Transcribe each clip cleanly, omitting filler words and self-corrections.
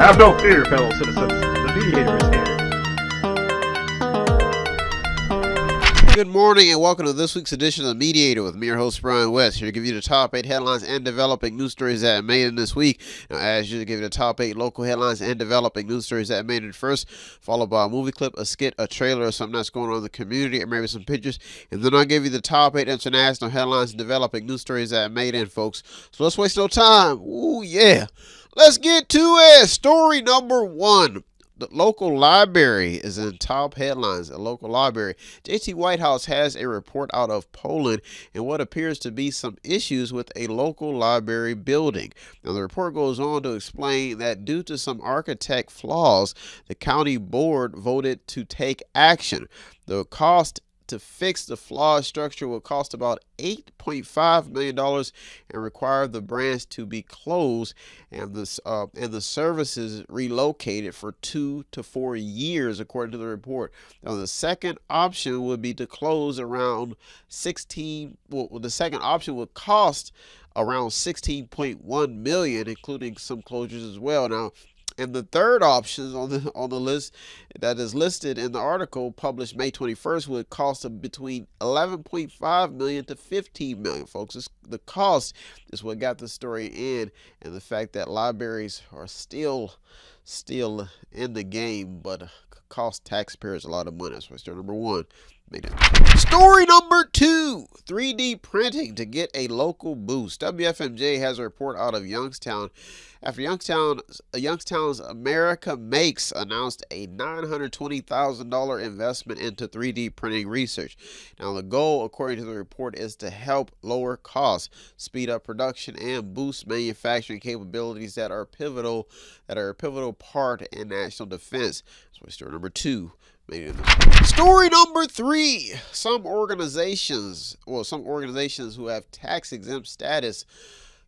Have no fear, fellow citizens. The Mediator is here. Good morning and welcome to this week's edition of the Mediator with me, your host, Brian West, here to give you the top 8 headlines and developing news stories that made it this week. Now, as usual, give you the top 8 local headlines and developing news stories that made it first, followed by a movie clip, a skit, a trailer, or something that's going on in the community, or maybe some pictures. And then I'll give you the top 8 international headlines and developing news stories that made it, folks. So let's waste no time. Ooh, yeah. Let's get to it. Story number 1. The local library is in top headlines. A local library. JT Whitehouse has a report out of Poland and what appears to be some issues with a local library building. Now, the report goes on to explain that due to some architect flaws, the county board voted to take action. The cost to fix the flawed structure will cost about $8.5 million and require the branch to be closed and the services relocated for 2 to 4 years, according to the report. Now, the second option would be to close around the second option would cost around $16.1 million, including some closures as well. Now, and the third option on the list that is listed in the article published May 21st would cost between $11.5 million to $15 million, folks. The cost is what got the story in, and the fact that libraries are still in the game, but cost taxpayers a lot of money. That's why story number 1 made it. Story number 2, 3D printing to get a local boost. WFMJ has a report out of Youngstown after Youngstown's America Makes announced a $920,000 investment into 3D printing research. Now, the goal, according to the report, is to help lower costs, speed up production, and boost manufacturing capabilities that are a pivotal part in national defense. So, story number 2. Story number 3. Some organizations who have tax-exempt status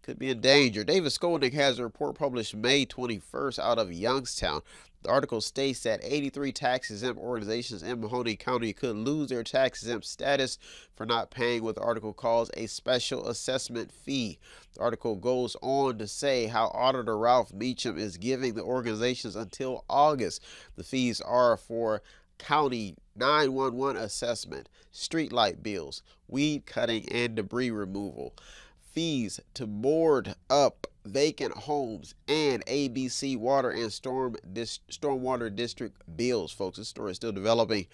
could be in danger. David Skolnick has a report published May 21st out of Youngstown. The article states that 83 tax-exempt organizations in Mahoning County could lose their tax-exempt status for not paying what the article calls a special assessment fee. The article goes on to say how Auditor Ralph Meacham is giving the organizations until August. The fees are for county 911 assessment, street light bills, weed cutting, and debris removal. Fees to board up vacant homes, and ABC water and stormwater district bills. Folks, this story is still developing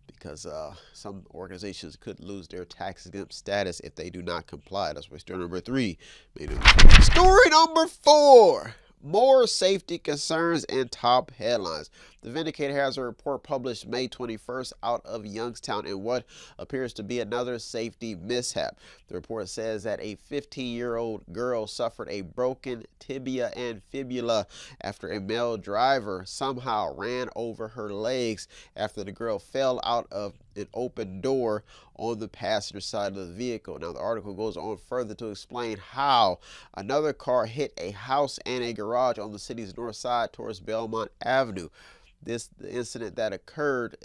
because some organizations could lose their tax-exempt status if they do not comply. That's why story number 3 made it. Story number 4. More safety concerns and top headlines. The Vindicator has a report published May 21st out of Youngstown in what appears to be another safety mishap. The report says that a 15-year-old girl suffered a broken tibia and fibula after a male driver somehow ran over her legs after the girl fell out of an open door on the passenger side of the vehicle. Now, the article goes on further to explain how another car hit a house and a garage on the city's north side towards Belmont Avenue. The incident that occurred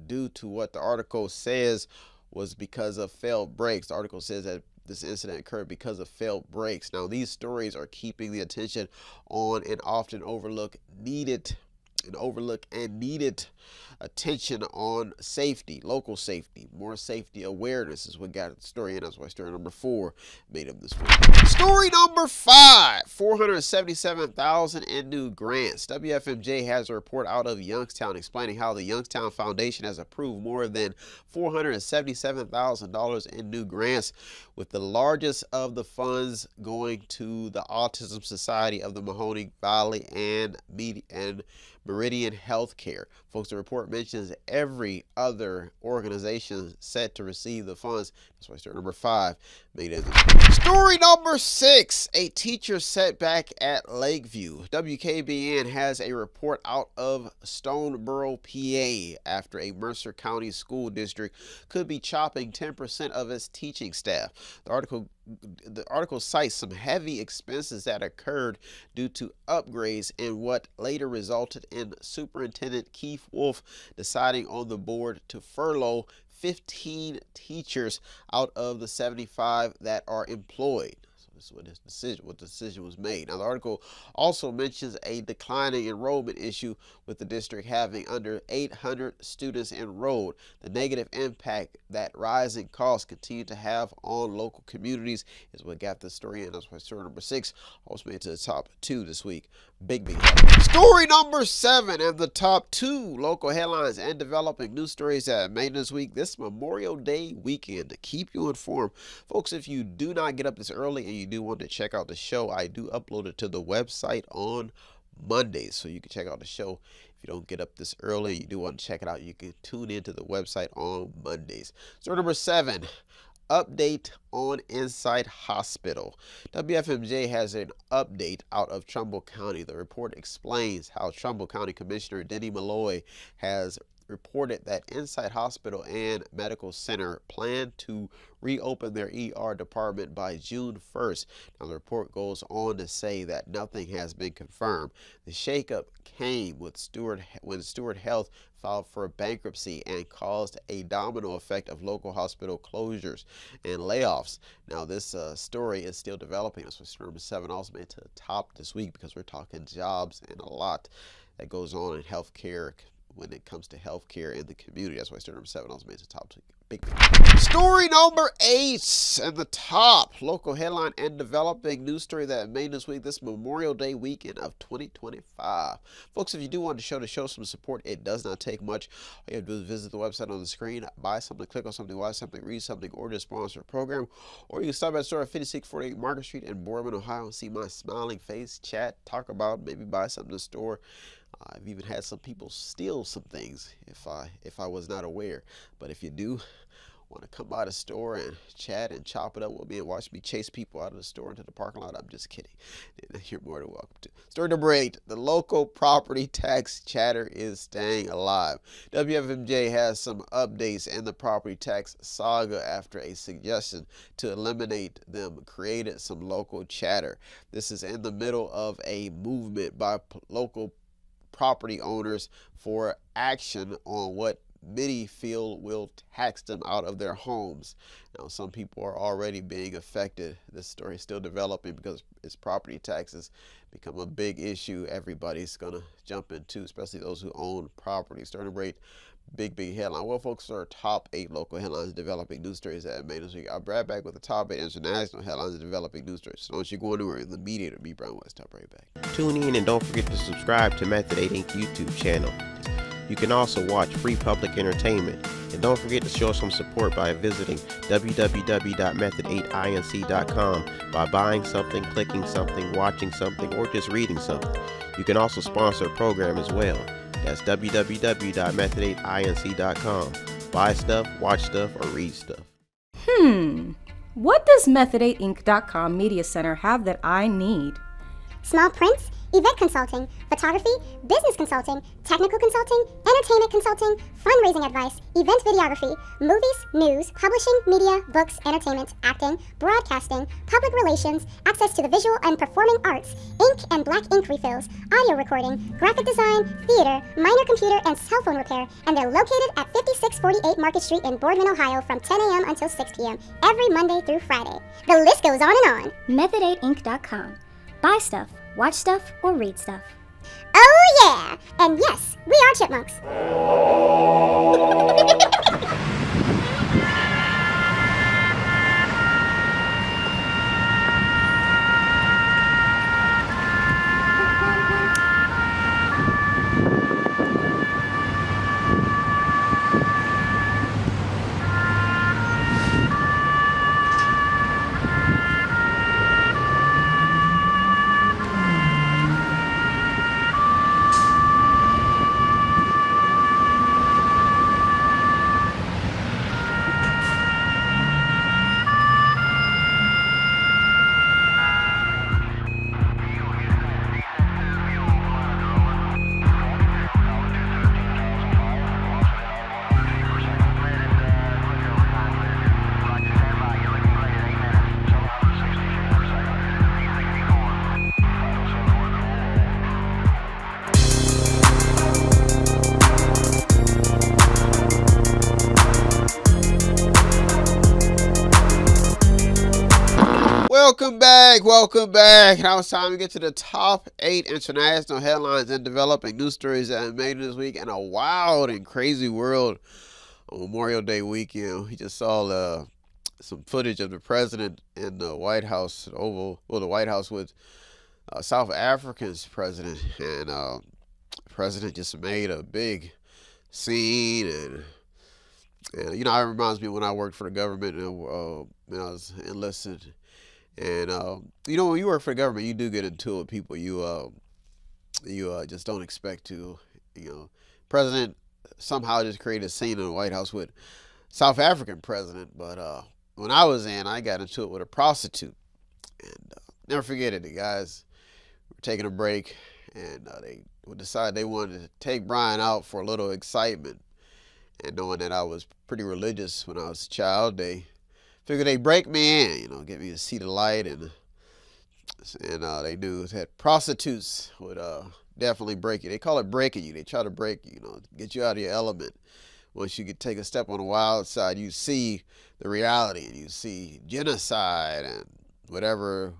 due to what the article says was because of failed brakes. The article says that this incident occurred because of failed brakes. Now, these stories are keeping the attention on and often overlooked needed attention on safety, local safety. More safety awareness is what got the story in. That's why story number 4 made up this week. Story number 5, $477,000 in new grants. WFMJ has a report out of Youngstown explaining how the Youngstown Foundation has approved more than $477,000 in new grants, with the largest of the funds going to the Autism Society of the Mahoning Valley and Meridian Healthcare. Folks, the report mentions every other organization set to receive the funds. That's why story number 5 made it. Story number 6, a teacher setback at Lakeview. WKBN has a report out of Stoneboro, PA, after a Mercer County school district could be chopping 10% of its teaching staff. The article cites some heavy expenses that occurred due to upgrades in what later resulted in Superintendent Keith Wolf deciding on the board to furlough 15 teachers out of the 75 that are employed. So what decision was made. Now, the article also mentions a declining enrollment issue with the district having under 800 students enrolled. The negative impact that rising costs continue to have on local communities is what got the story in. That's why story number 6 also made it to the top 2 this week. Big story number 7 and the top 2 local headlines and developing news stories that made this week, this Memorial Day weekend. To keep you informed, folks, if you do not get up this early and you do want to check out the show, I do upload it to the website on Mondays, so you can check out the show. If you don't get up this early and you do want to check it out, you can tune into the website on Mondays. Story number 7. Update on Inside Hospital. WFMJ has an update out of Trumbull County. The report explains how Trumbull County Commissioner Denny Malloy has reported that Inside Hospital and Medical Center plan to reopen their ER department by June 1st. Now, the report goes on to say that nothing has been confirmed. The shakeup came when Stewart Health filed for bankruptcy and caused a domino effect of local hospital closures and layoffs. Now, this story is still developing. That's what story number 7 also made to the top this week, because we're talking jobs and a lot that goes on in healthcare when it comes to healthcare in the community. That's why story number 7 also made the top 2. Big. Story number 8 and the top local headline and developing news story that made this week, this Memorial Day weekend of 2025. Folks, if you do want to show some support, it does not take much. All you have to do is visit the website on the screen, buy something, click on something, watch something, read something, or just sponsor a program. Or you can stop at the store at 5648 Market Street in Boardman, Ohio, and see my smiling face, chat, talk about, maybe buy something in the store. I've even had some people steal some things if I was not aware. But if you do want to come by the store and chat and chop it up with me and watch me chase people out of the store into the parking lot, I'm just kidding. You're more than welcome to. Story number 8, the local property tax chatter is staying alive. WFMJ has some updates in the property tax saga after a suggestion to eliminate them created some local chatter. This is in the middle of a movement by local property owners for action on what many feel will tax them out of their homes. Now, some people are already being affected. This story is still developing because it's property taxes become a big issue everybody's gonna jump into, especially those who own property. Starting rate, big headline. Well, folks, our top 8 local headlines developing news stories that made us week. I'll brag back with the top 8 international headlines developing news stories. So don't you go anywhere. The Mediator, me, Brian West. I'll right back. Tune in and don't forget to subscribe to Method 8 Inc. YouTube channel. You can also watch free public entertainment. And don't forget to show some support by visiting www.method8inc.com by buying something, clicking something, watching something, or just reading something. You can also sponsor a program as well. That's www.method8inc.com. Buy stuff, watch stuff, or read stuff. What does Method8inc.com Media Center have that I need? Small prints, event consulting, photography, business consulting, technical consulting, entertainment consulting, fundraising advice, event videography, movies, news, publishing, media, books, entertainment, acting, broadcasting, public relations, access to the visual and performing arts, ink and black ink refills, audio recording, graphic design, theater, minor computer and cell phone repair, and they're located at 5648 Market Street in Boardman, Ohio from 10 a.m. until 6 p.m. every Monday through Friday. The list goes on and on. Method8inc.com. Buy stuff, watch stuff, or read stuff. Oh yeah! And yes, we are chipmunks. Welcome back. Now it's time to get to the top 8 international headlines and developing news stories that made this week in a wild and crazy world on Memorial Day weekend. We just saw some footage of the president in the White House, the White House with South Africa's president, and the president just made a big scene, and it reminds me when I worked for the government and when I was enlisted. And when you work for the government, you do get into it with people you just don't expect to. President somehow just created a scene in the White House with South African president, but when I was in, I got into it with a prostitute, and never forget it. The guys were taking a break, and they decided they wanted to take Brian out for a little excitement. And knowing that I was pretty religious when I was a child, they figured they'd break me in, get me to see the light, and they knew that prostitutes would definitely break you. They call it breaking you. They try to break you, get you out of your element. Once you could take a step on the wild side, you see the reality, and you see genocide and whatever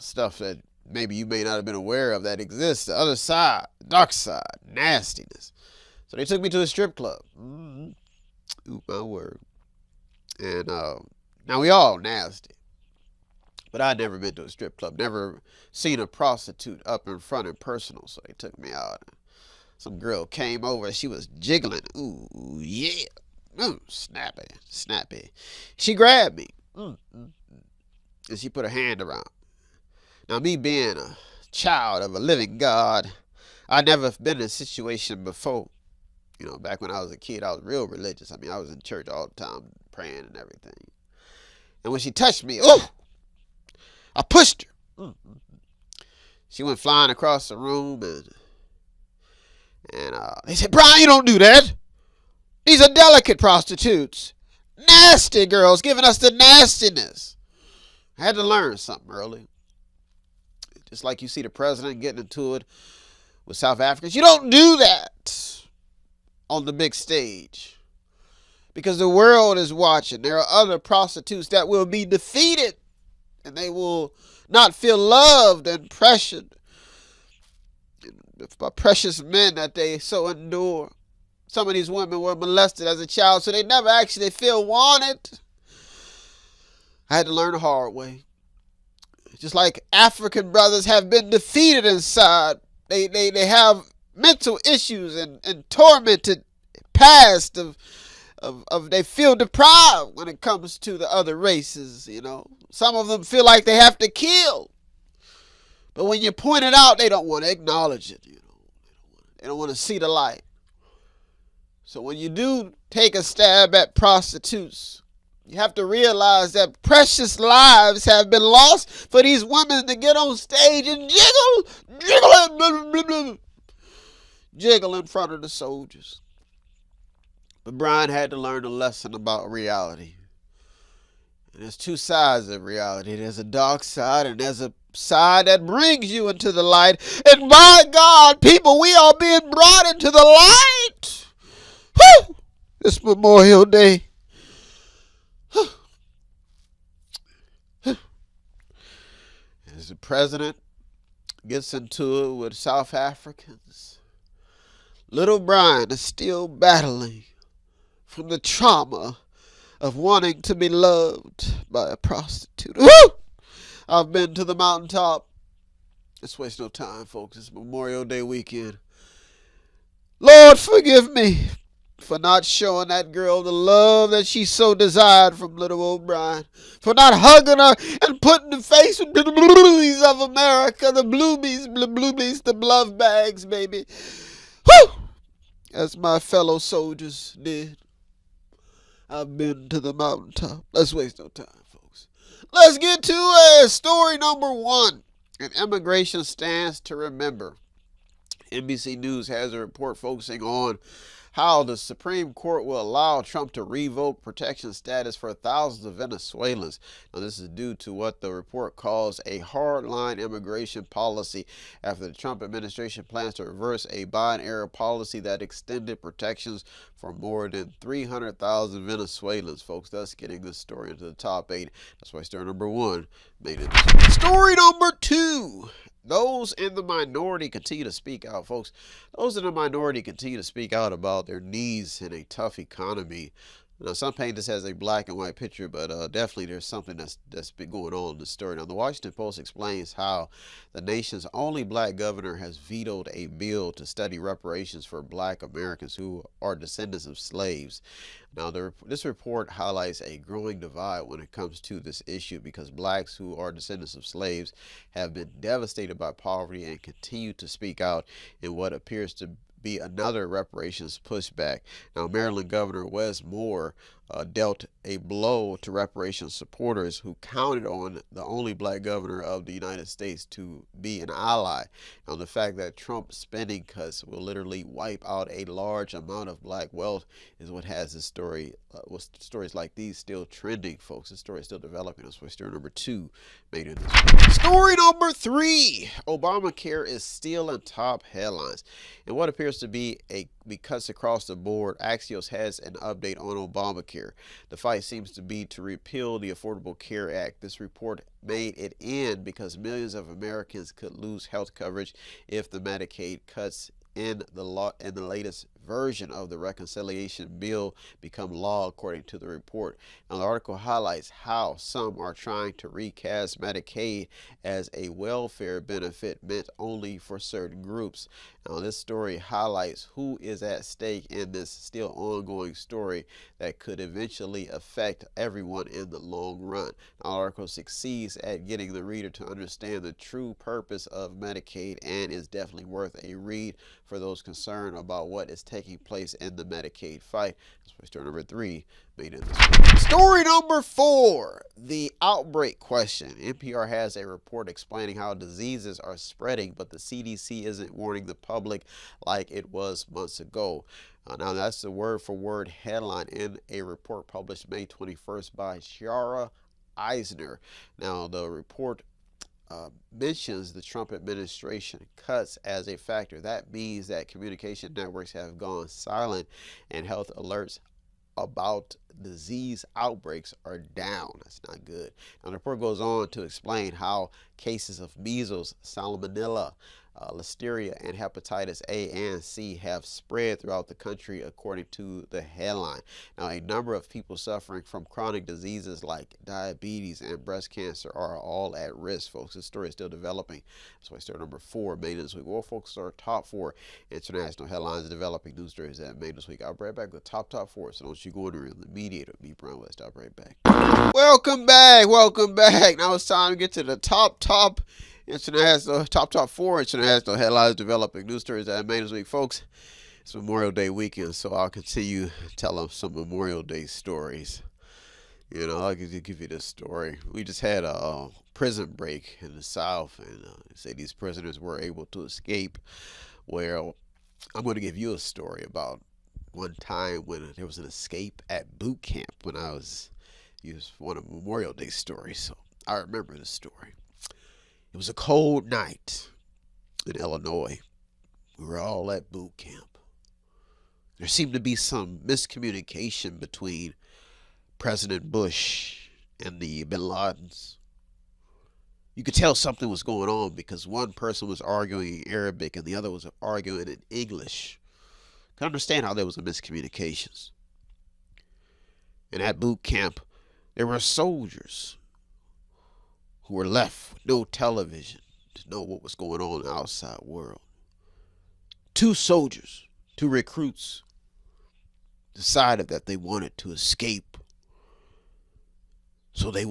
stuff that maybe you may not have been aware of that exists. The other side, dark side, nastiness. So they took me to a strip club. Ooh, my word. And now we all nasty. But I'd never been to a strip club, never seen a prostitute up in front and personal. So they took me out. Some girl came over, she was jiggling. Ooh, yeah. Ooh, snappy. She grabbed me. And she put her hand around me. Now, me being a child of a living God, I'd never been in a situation before. Back when I was a kid, I was real religious. I was in church all the time, praying and everything. And when she touched me, I pushed her. She went flying across the room, and they said, "Brian, you don't do that. These are delicate prostitutes. Nasty girls giving us the nastiness." I had to learn something early. Just like you see the president getting into it with South Africans. You don't do that on the big stage, because the world is watching. There are other prostitutes that will be defeated, and they will not feel loved and pressured by precious men that they so endure. Some of these women were molested as a child, so they never actually feel wanted. I had to learn the hard way. Just like African brothers have been defeated inside, they have mental issues and tormented past of they feel deprived when it comes to the other races. Some of them feel like they have to kill, but when you point it out, they don't want to acknowledge it. They don't want to see the light. So when you do take a stab at prostitutes, you have to realize that precious lives have been lost for these women to get on stage and jiggle in front of the soldiers. But Brian had to learn a lesson about reality. And there's two sides of reality. There's a dark side, and there's a side that brings you into the light. And by God, people, we are being brought into the light. Whew! This Memorial Day. As the president gets into it with South Africans, little Brian is still battling from the trauma of wanting to be loved by a prostitute. Woo! I've been to the mountaintop. Let's waste no time, folks. It's Memorial Day weekend. Lord, forgive me for not showing that girl the love that she so desired from little old Brian. For not hugging her and putting the face with the bluebies of America. The bluebies, the love bags, baby. Whew! As my fellow soldiers did. I've been to the mountaintop. Let's waste no time, folks. Let's get to story number 1. An immigration stance to remember. NBC News has a report focusing on how the Supreme Court will allow Trump to revoke protection status for thousands of Venezuelans. Now, this is due to what the report calls a hardline immigration policy after the Trump administration plans to reverse a Biden-era policy that extended protections for more than 300,000 Venezuelans, folks. Thus getting this story into the top 8. That's why story number 1 made it. Story number 2. Those in the minority continue to speak out, folks. Those in the minority continue to speak out about their needs in a tough economy. Now, some paint this as a black and white picture, but definitely there's something that's been going on in the story. Now, the Washington Post explains how the nation's only black governor has vetoed a bill to study reparations for black Americans who are descendants of slaves. Now, this report highlights a growing divide when it comes to this issue because blacks who are descendants of slaves have been devastated by poverty and continue to speak out in what appears to be another reparations pushback. Now, Maryland Governor Wes Moore dealt a blow to reparations supporters who counted on the only black governor of the United States to be an ally. Now, the fact that Trump's spending cuts will literally wipe out a large amount of black wealth is what has this story, stories like these still trending, folks. This story is still developing. That's why story number 2 made it. Story number 3. Obamacare is still in top headlines. And what appears to be cuts across the board, Axios has an update on Obamacare. The fight seems to be to repeal the Affordable Care Act. This report made it end because millions of Americans could lose health coverage if the Medicaid cuts in the latest version of the reconciliation bill become law, according to the report. Now, the article highlights how some are trying to recast Medicaid as a welfare benefit meant only for certain groups. Now, this story highlights who is at stake in this still ongoing story that could eventually affect everyone in the long run. Now, the article succeeds at getting the reader to understand the true purpose of Medicaid and is definitely worth a read for those concerned about what is taking place in the Medicaid fight. That's why story number 3 made it. Story number 4, the outbreak question. NPR has a report explaining how diseases are spreading, but the CDC isn't warning the public like it was months ago. Now, that's the word-for-word headline in a report published May 21st by Shara Eisner. Now, the report mentions the Trump administration cuts as a factor. That means that communication networks have gone silent and health alerts about disease outbreaks are down. That's not good. Now, the report goes on to explain how cases of measles, salmonella, listeria, and hepatitis A and C have spread throughout the country, according to the headline. Now, a number of people suffering from chronic diseases like diabetes and breast cancer are all at risk, folks. This story is still developing. That's why story number 4 made this week. Well, folks, our top 4 international headlines developing news stories that made this week. I'll be right back with top 4. So don't you go anywhere. The Mediator, me, Brian West. I'll be right back. Welcome back. Now it's time to get to the top international top 4 international headlines developing news stories that made this week, folks. It's Memorial Day weekend, so I'll continue telling some Memorial Day stories. You know, I'll give you this story. We just had a prison break in the South, and they say these prisoners were able to escape. Well, I'm going to give you a story about one time when there was an escape at boot camp when I was one of Memorial Day stories, so I remember this story. It was a cold night in Illinois. We were all at boot camp. There seemed to be some miscommunication between President Bush and the Bin Ladens. You could tell something was going on because one person was arguing in Arabic and the other was arguing in English. I can understand how there was a miscommunications. And at boot camp, there were soldiers who were left with no television to know what was going on in the outside world. 2 soldiers, 2 recruits, decided that they wanted to escape. So they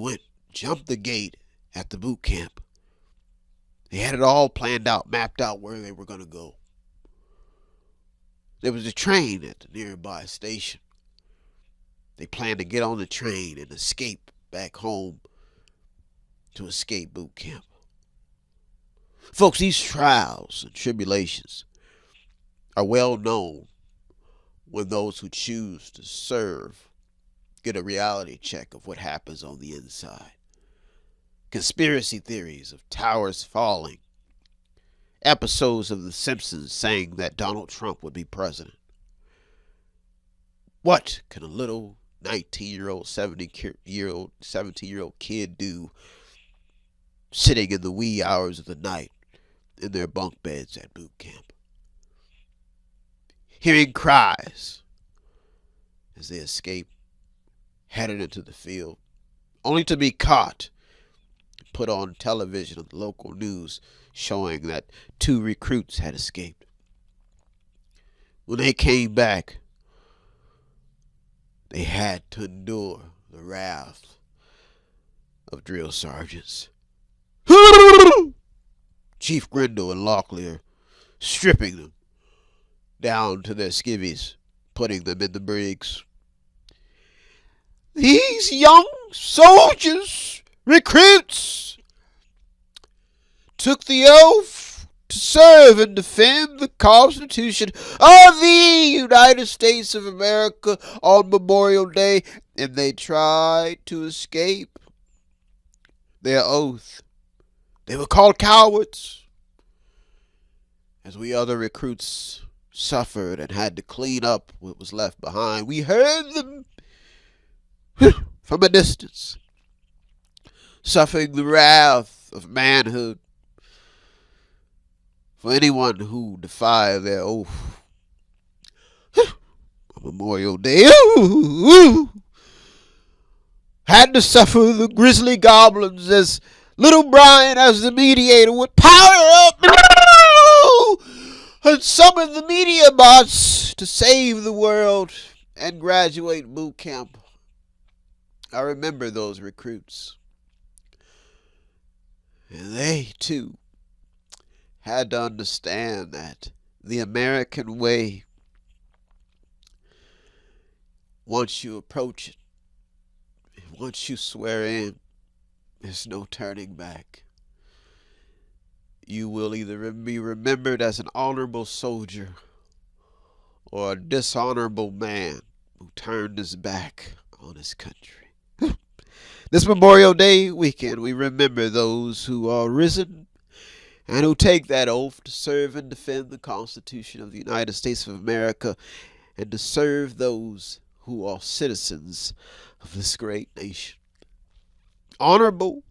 jumped the gate at the boot camp. They had it all planned out, mapped out where they were going to go. There was a train at the nearby station. They planned to get on the train and escape back home to escape boot camp. Folks, these trials and tribulations are well known when those who choose to serve get a reality check of what happens on the inside. Conspiracy theories of towers falling. Episodes of The Simpsons saying that Donald Trump would be president. What can a little 19-year-old, 17-year-old kid do sitting in the wee hours of the night in their bunk beds at boot camp? Hearing cries as they escape, headed into the field, only to be caught, put on television on the local news showing that 2 recruits had escaped. When they came back, they had to endure the wrath of drill sergeants. Chief Grindle and Locklear stripping them down to their skivvies, putting them in the brigs. These young soldiers, recruits, took the oath to serve and defend the Constitution of the United States of America on Memorial Day, and they tried to escape their oath. They were called cowards, as we other recruits suffered and had to clean up what was left behind. We heard them from a distance, suffering the wrath of manhood for anyone who defied their oath on Memorial Day. Had to suffer the grisly goblins as little Brian, as the mediator, would power up and summon the media bots to save the world and graduate boot camp. I remember those recruits. And they, too, had to understand that the American way, once you approach it, once you swear in, there's no turning back. You will either be remembered as an honorable soldier or a dishonorable man who turned his back on his country. This Memorial Day weekend, we remember those who are risen and who take that oath to serve and defend the Constitution of the United States of America and to serve those who are citizens of this great nation. Honorable,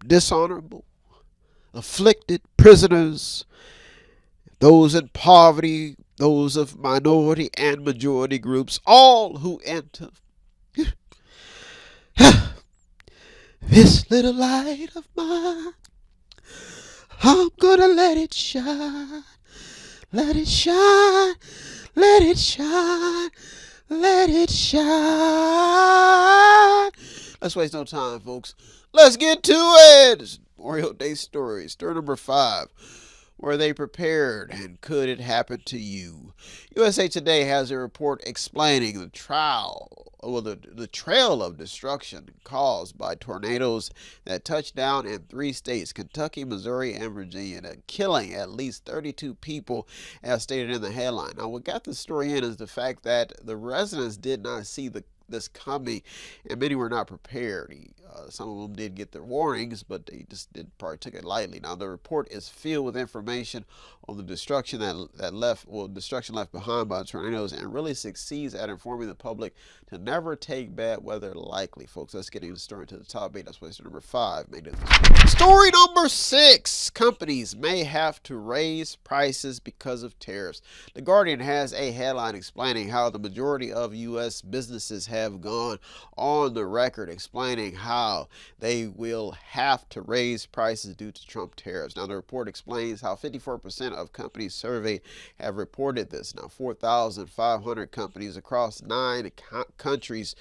dishonorable, afflicted, prisoners, those in poverty, those of minority and majority groups, all who enter this little light of mine, I'm gonna let it shine, let it shine, let it shine, let it shine. Let's waste no time, folks. Let's get to it. It's Memorial Day stories. Story number 5. Were they prepared, and could it happen to you? USA Today has a report explaining the trail of destruction caused by tornadoes that touched down in 3 states, Kentucky, Missouri, and Virginia, killing at least 32 people, as stated in the headline. Now, what got the story in is the fact that the residents did not see this coming, and many were not prepared. Some of them did get their warnings, but they just probably took it lightly. Now, the report is filled with information on the destruction destruction left behind by tornadoes, and really succeeds at informing the public to never take bad weather lightly. Folks, let's get into the story to the top 8. That's place number 5. Story number 6. Companies may have to raise prices because of tariffs. The Guardian has a headline explaining how the majority of U.S. businesses have gone on the record explaining how they will have to raise prices due to Trump tariffs. Now, the report explains how 54% of companies surveyed have reported this. Now, 4,500 companies across 9 countries,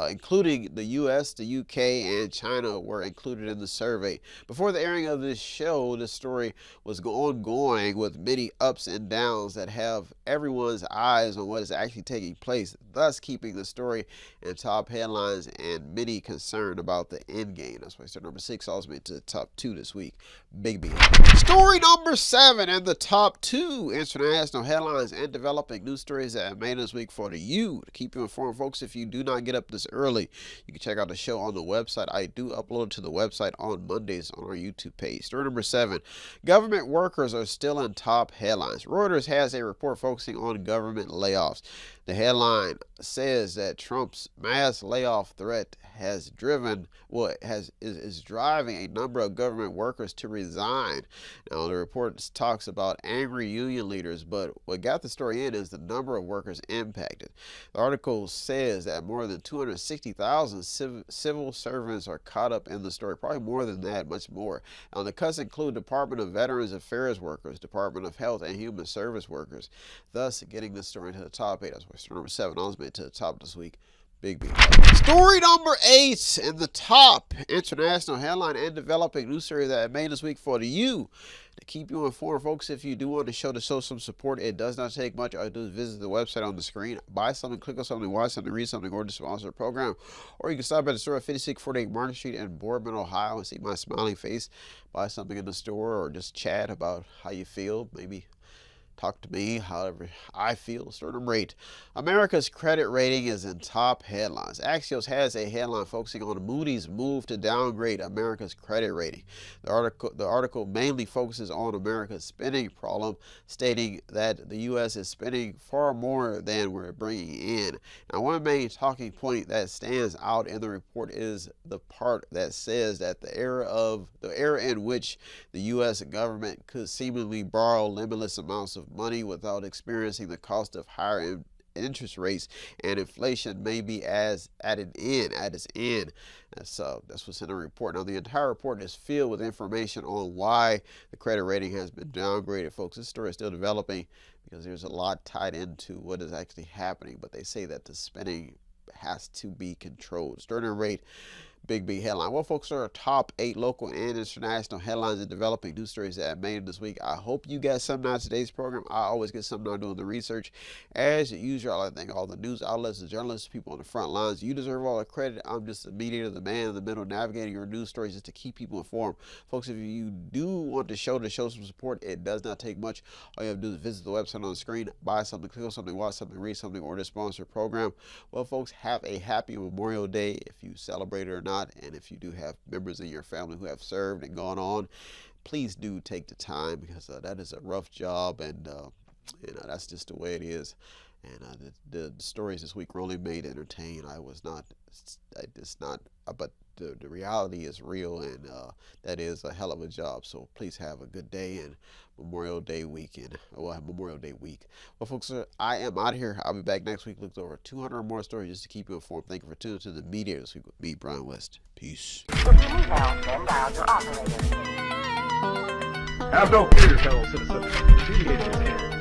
including the U.S., the U.K., and China, were included in the survey. Before the airing of this show, this story was ongoing with many ups and downs that have everyone's eyes on what is actually taking place, thus keeping the story in top headlines and many concerned about the end game. That's why story number 6 also made to the top 2 this week. Big B. Story number 7 in the top 2 international headlines and developing news stories that made this week for you. To keep you informed, folks, if you do not get up this early, you can check out the show on the website. I do upload it to the website on Mondays on our YouTube page. Story number 7. Government workers are still in top headlines. Reuters has a report focusing on government layoffs. The headline says that Trump's mass layoff threat is driving a number of government workers to resign. Now, the report talks about angry union leaders, but what got the story in is the number of workers impacted. The article says that more than 260,000 civil servants are caught up in the story, probably more than that, much more. Now, the cuts include Department of Veterans Affairs workers, Department of Health and Human Service workers, thus getting the story into the top 8. That's why story number 7 also made it to the top this week. Big B. Story number 8 in the top international headline and developing news story that I made this week for you. To keep you informed, folks, if you do want the show to show some support, it does not take much. All you do is visit the website on the screen, buy something, click on something, watch something, read something, or to sponsor a program. Or you can stop at the store at 5648 Market Street in Boardman, Ohio, and see my smiling face, buy something in the store, or just chat about how you feel, maybe talk to me, however I feel. Story number 8. America's credit rating is in top headlines. Axios has a headline focusing on Moody's move to downgrade America's credit rating. The article mainly focuses on America's spending problem, stating that the U.S. is spending far more than we're bringing in. Now, one main talking point that stands out in the report is the part that says that the era in which the U.S. government could seemingly borrow limitless amounts of money without experiencing the cost of higher interest rates and inflation may be at its end. That's what's in the report. Now, the entire report is filled with information on why the credit rating has been downgraded, folks. This story is still developing because there's a lot tied into what is actually happening, but they say that the spending has to be controlled. Story number 8. Big B headline. Well, folks, there are top 8 local and international headlines and developing news stories that I made this week. I hope you got something out of today's program. I always get something out of doing the research. As usual, I thank all the news outlets, the journalists, people on the front lines. You deserve all the credit. I'm just the mediator, the man in the middle, navigating your news stories just to keep people informed. Folks, if you do want the show to show some support, it does not take much. All you have to do is visit the website on the screen, buy something, click on something, watch something, read something, or to sponsor a program. Well, folks, have a happy Memorial Day if you celebrate it or not. And if you do have members in your family who have served and gone on, please do take the time, because that is a rough job, and that's just the way it is. And the stories this week were only made to entertain. But the reality is real, and that is a hell of a job. So please have a good day and Memorial Day weekend. Memorial Day week. Well, folks, I am out of here. I'll be back next week. Looked over 200 or more stories just to keep you informed. Thank you for tuning to the Mediator this week with me, Brian West. Peace. Have no fear, fellow citizens. The Mediator is here.